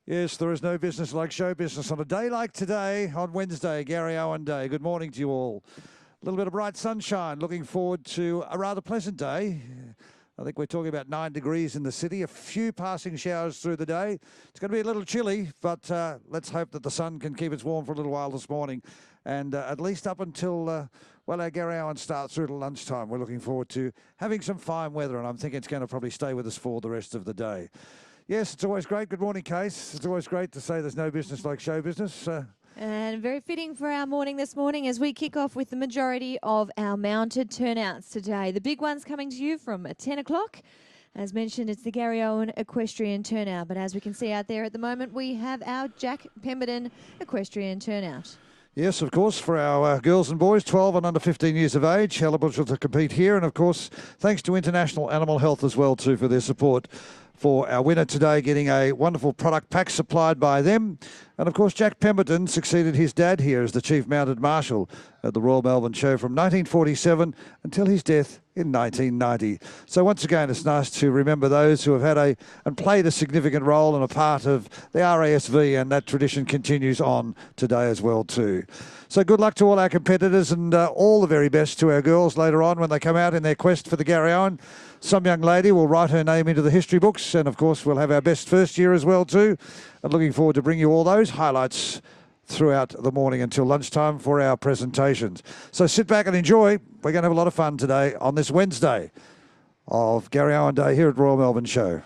Yes, there is no business like show business on a day like today, on Wednesday, Gary Owen Day. Good morning to you all. A little bit of bright sunshine. Looking forward to a rather pleasant day. I think we're talking about 9 degrees in the city. A few passing showers through the day. It's going to be a little chilly, but let's hope that the sun can keep us warm for a little while this morning. And at least up until, our Gary Owen starts through to lunchtime. We're looking forward to having some fine weather, and I'm thinking it's going to probably stay with us for the rest of the day. Yes, it's always great. Good morning, Case. It's always great to say there's no business like show business. And very fitting for our morning this morning as we kick off with the majority of our mounted turnouts today. The big one's coming to you from 10 o'clock. As mentioned, it's the Gary Owen Equestrian Turnout. But as we can see out there at the moment, we have our Jack Pemberton Equestrian Turnout. Yes, of course, for our girls and boys, 12 and under 15 years of age, eligible to compete here. And, of course, thanks to International Animal Health as well, too, for their support for our winner today, getting a wonderful product pack supplied by them. And, of course, Jack Pemberton succeeded his dad here as the Chief Mounted Marshal at the Royal Melbourne Show from 1947 until his death in 1990. So once again, it's nice to remember those who have had and played a significant role and a part of the RASV, and that tradition continues on today as well too. So good luck to all our competitors, and all the very best to our girls later on when they come out in their quest for the Gary Owen. Some young lady will write her name into the history books, and of course we'll have our best first year as well too. And looking forward to bring you all those highlights throughout the morning until lunchtime for our presentations. So sit back and enjoy. We're going to have a lot of fun today on this Wednesday of Gary Owen Day here at Royal Melbourne Show.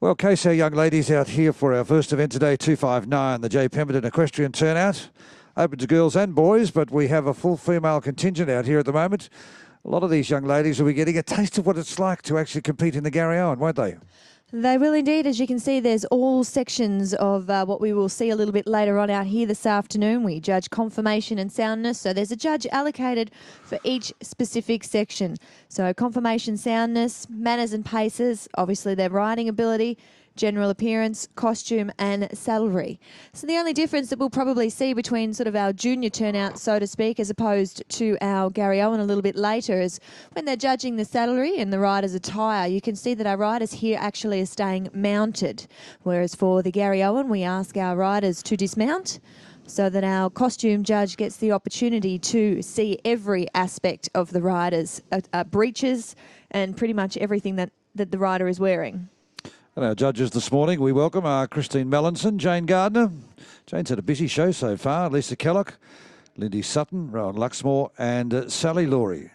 Well, case our young ladies out here for our first event today, 259, the J. Pemberton Equestrian Turnout. Open to girls and boys, but we have a full female contingent out here at the moment. A lot of these young ladies will be getting a taste of what it's like to actually compete in the Gary Owen, won't they? They will indeed. As you can see, there's all sections of what we will see a little bit later on out here this afternoon. We judge conformation and soundness, so there's a judge allocated for each specific section. So conformation, soundness, manners and paces, obviously their riding ability, general appearance, costume and saddlery. So the only difference that we'll probably see between sort of our junior turnout, so to speak, as opposed to our Gary Owen a little bit later is when they're judging the saddlery and the rider's attire, you can see that our riders here actually are staying mounted. Whereas for the Gary Owen, we ask our riders to dismount so that our costume judge gets the opportunity to see every aspect of the rider's breeches and pretty much everything that the rider is wearing. And our judges this morning, we welcome Christine Mellinson, Jane Gardner. Jane's had a busy show so far. Lisa Kellock, Lindy Sutton, Rowan Luxmore and Sally Laurie.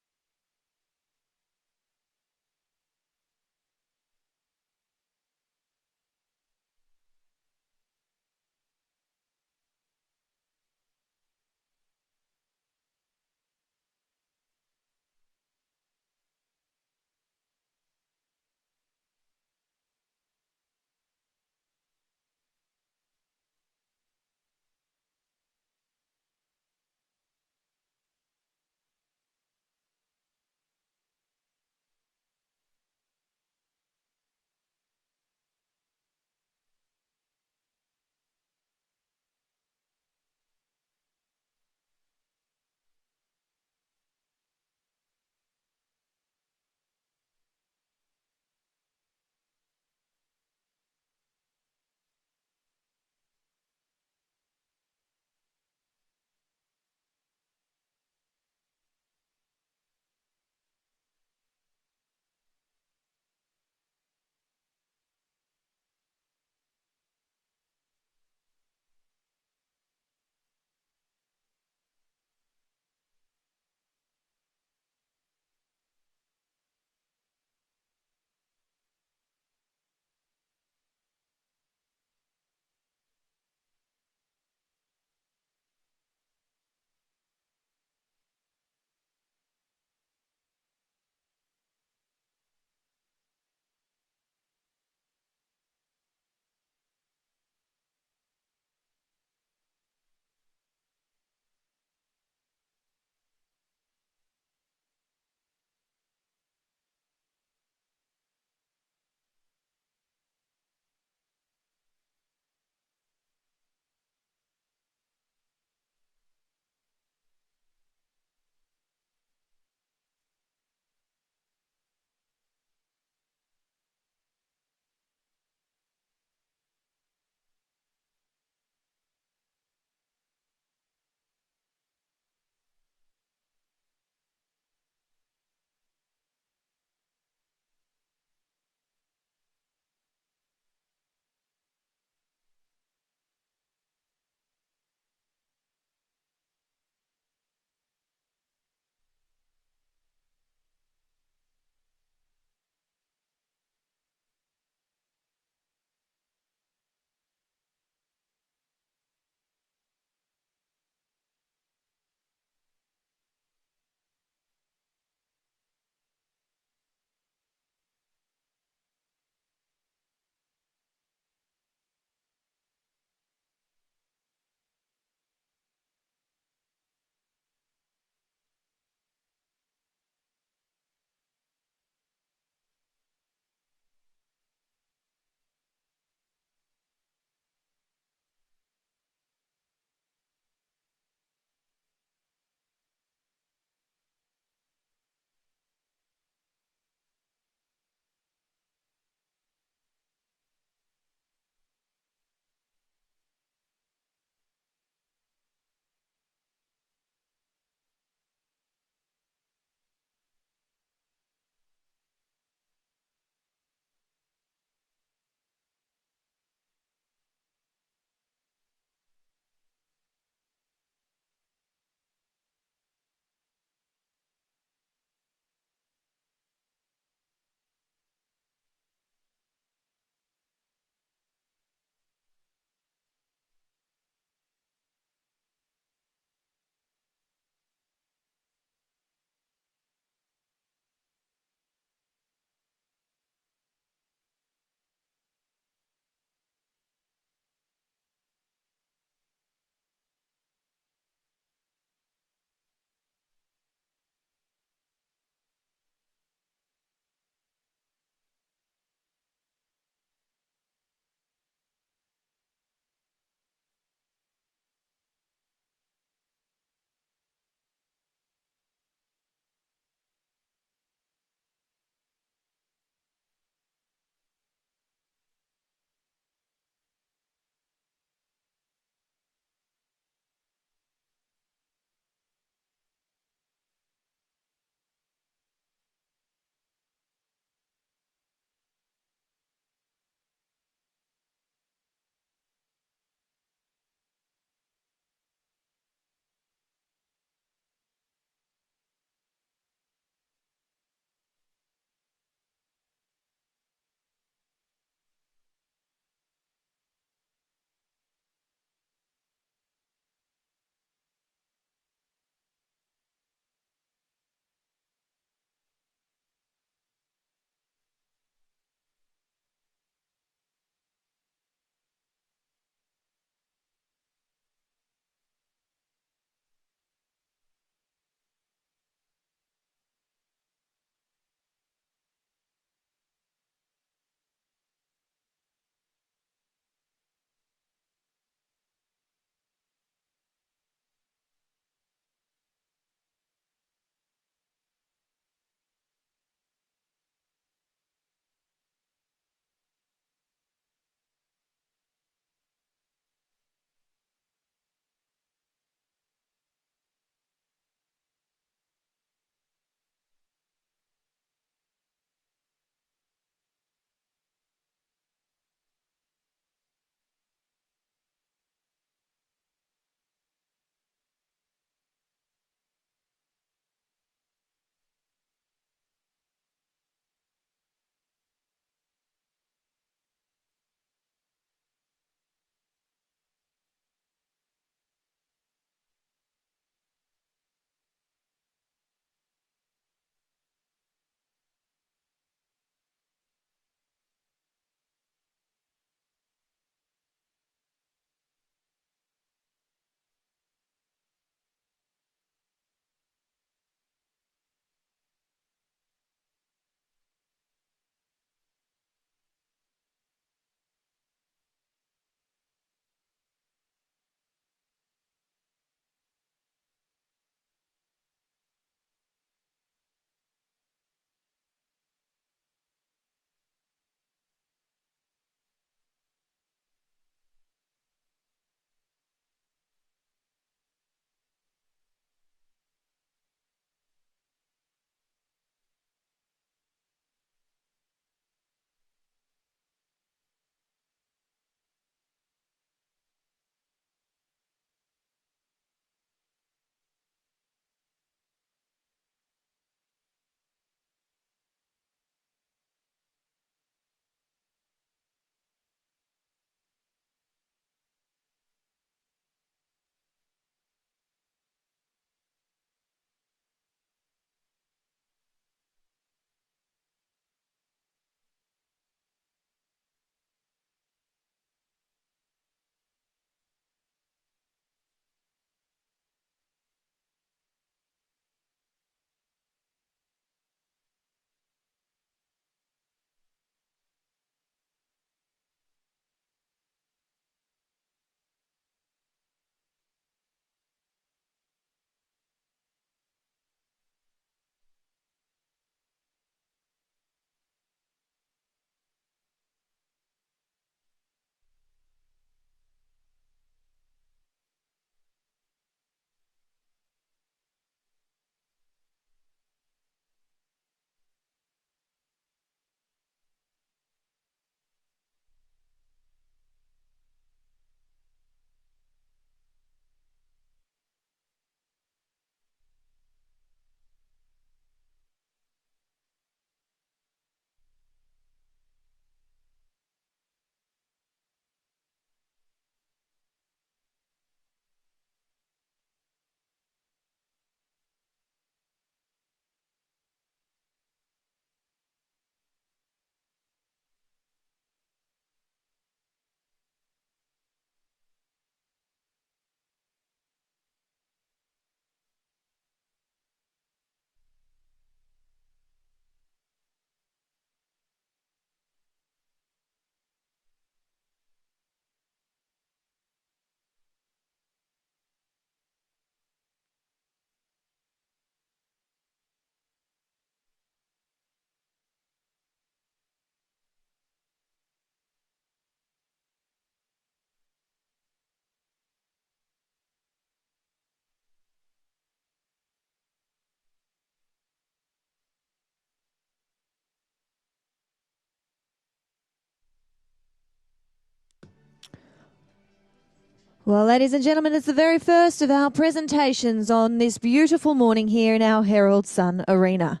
Well, ladies and gentlemen, it's the very first of our presentations on this beautiful morning here in our Herald Sun Arena.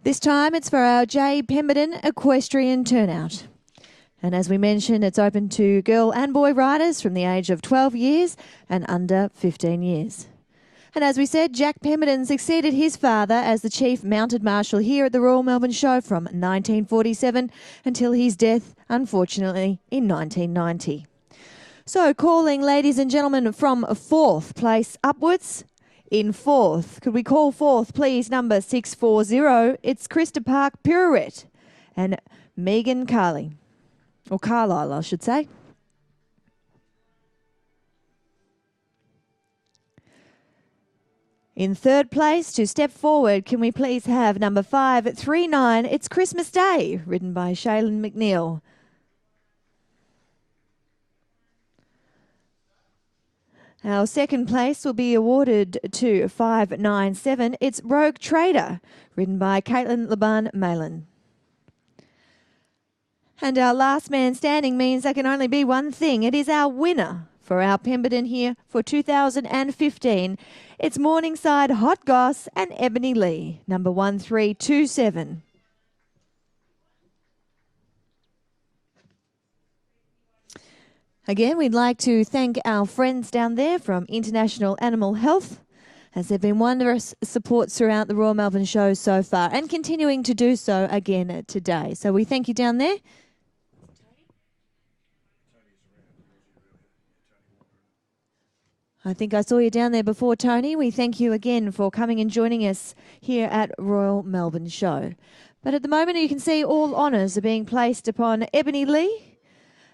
This time it's for our Pemberton Equestrian Turnout. And as we mentioned, it's open to girl and boy riders from the age of 12 years and under 15 years. And as we said, Jack Pemberton succeeded his father as the Chief Mounted Marshal here at the Royal Melbourne Show from 1947 until his death, unfortunately, in 1990. So calling, ladies and gentlemen, from 4th place upwards. In 4th, could we call 4th, please, number 640. It's Krista Park Pirouette and Megan Carley, or Carlisle, I should say. In 3rd place, to step forward, can we please have number 539, It's Christmas Day, ridden by Shaylin McNeil. Our 2nd place will be awarded to 597, It's Rogue Trader, ridden by Caitlin Laban-Malin. And our last man standing means there can only be one thing. It is our winner for our Pemberton here for 2015. It's Morningside Hot Goss and Ebony Lee, number 1327. Again, we'd like to thank our friends down there from International Animal Health, as they've been wondrous support throughout the Royal Melbourne Show so far and continuing to do so again today. So we thank you down there. I think I saw you down there before, Tony. We thank you again for coming and joining us here at Royal Melbourne Show. But at the moment, you can see all honours are being placed upon Ebony Lee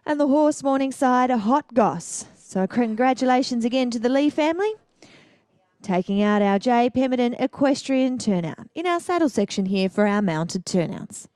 and the horse Morningside Hot Goss. So congratulations again to the Lee family, taking out our Pemberton Equestrian Turnout in our saddle section here for our mounted turnouts.